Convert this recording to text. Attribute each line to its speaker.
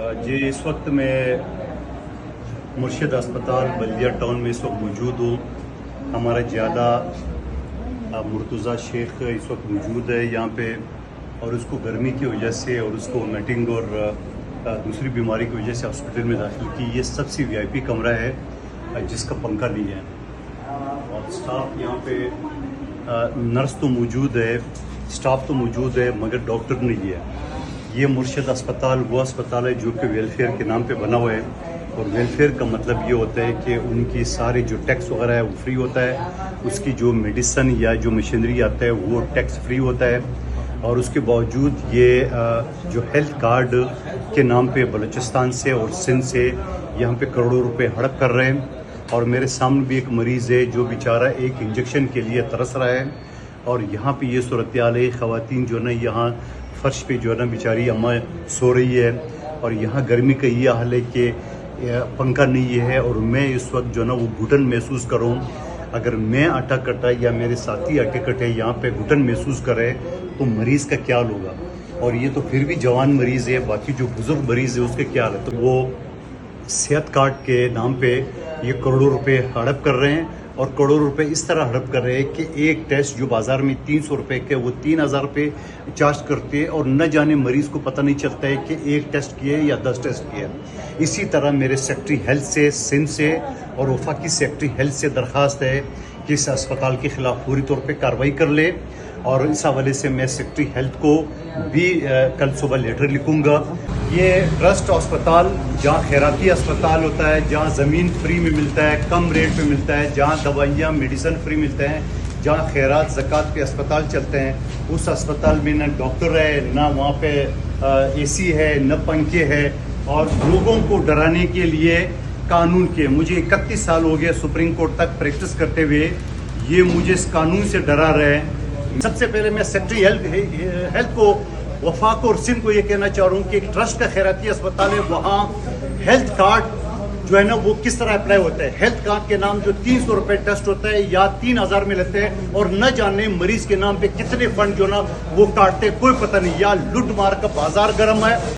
Speaker 1: जी इस वक्त मैं मुर्शिद अस्पताल बल्दिया टाउन में इस वक्त मौजूद हूँ। हमारा ज़्यादा मुर्तज़ा शेख इस वक्त मौजूद है यहाँ पे, और उसको गर्मी की वजह से और उसको वोमिटिंग और दूसरी बीमारी की वजह से हॉस्पिटल में दाखिल की। ये सबसे वीआईपी कमरा है जिसका पंखा नहीं है, और स्टाफ यहाँ पे नर्स तो मौजूद है, स्टाफ तो मौजूद है, मगर डॉक्टर नहीं है। ये मुर्शिद अस्पताल वो अस्पताल है जो कि वेलफेयर के नाम पे बना हुआ है, और वेलफेयर का मतलब ये होता है कि उनकी सारे जो टैक्स वगैरह है वो फ्री होता है, उसकी जो मेडिसन या जो मशीनरी आता है वो टैक्स फ्री होता है। और उसके बावजूद ये जो हेल्थ कार्ड के नाम पे बलूचिस्तान से और सिंध से यहाँ पे करोड़ों रुपए हड़प कर रहे हैं। और मेरे सामने भी एक मरीज़ है जो बेचारा एक इंजेक्शन के लिए तरस रहा है, और यहाँ पे ये सूरत हाल है। ख़वातीन जो है ना यहाँ फर्श पे जो है ना बेचारी अम्मा सो रही है, और यहाँ गर्मी का ये हाल है कि पंखा नहीं है, और मैं इस वक्त जो है ना वो घुटन महसूस कर रहा हूँ। अगर मैं आटा कटा या मेरे साथी आटे कटे यहाँ पे घुटन महसूस करे तो मरीज़ का क्या होगा। और ये तो फिर भी जवान मरीज़ है, बाकी जो बुजुर्ग मरीज़ है उसके क्या हाल है। तो वो सेहत कार्ड के नाम पे ये करोड़ों रुपए हड़प कर रहे हैं, और करोड़ों रुपए इस तरह हड़प कर रहे हैं कि एक टेस्ट जो बाज़ार में 300 रुपए के वो 3000 रुपये चार्ज करते हैं, और न जाने मरीज़ को पता नहीं चलता है कि एक टेस्ट किए या 10 टेस्ट किए। इसी तरह मेरे सेक्रेटरी हेल्थ से सिंध से और वफाकी सेक्रेटरी हेल्थ से दरख्वास्त है कि इस अस्पताल के ख़िलाफ़ पूरी तौर पे कार्रवाई कर ले, और इस हवाले से मैं सेक्रेटरी हेल्थ को भी कल सुबह लेटर लिखूँगा। ये ट्रस्ट अस्पताल जहाँ खैराती अस्पताल होता है, जहाँ ज़मीन फ्री में मिलता है, कम रेट पे मिलता है, जहाँ दवाइयाँ मेडिसन फ्री मिलते हैं, जहाँ खैरात ज़कात के अस्पताल चलते हैं, उस अस्पताल में न डॉक्टर है, ना वहाँ पे एसी है, न पंखे है, और लोगों को डराने के लिए कानून के मुझे 31 साल हो गए सुप्रीम कोर्ट तक प्रैक्टिस करते हुए, ये मुझे इस कानून से डरा रहे हैं। सबसे पहले मैं सेक्रेटरी हेल्थ को, वफाक और सिंध को ये कहना चाह रहा हूँ कि ट्रस्ट का खैराती अस्पताल है, वहाँ हेल्थ कार्ड जो है ना वो किस तरह अप्लाई होता है। हेल्थ कार्ड के नाम जो 300 रुपये टेस्ट होता है या 3000 में लेते हैं, और न जाने मरीज के नाम पे कितने फंड जो ना वो काटते कोई पता नहीं, या लूट मार का बाजार गर्म है।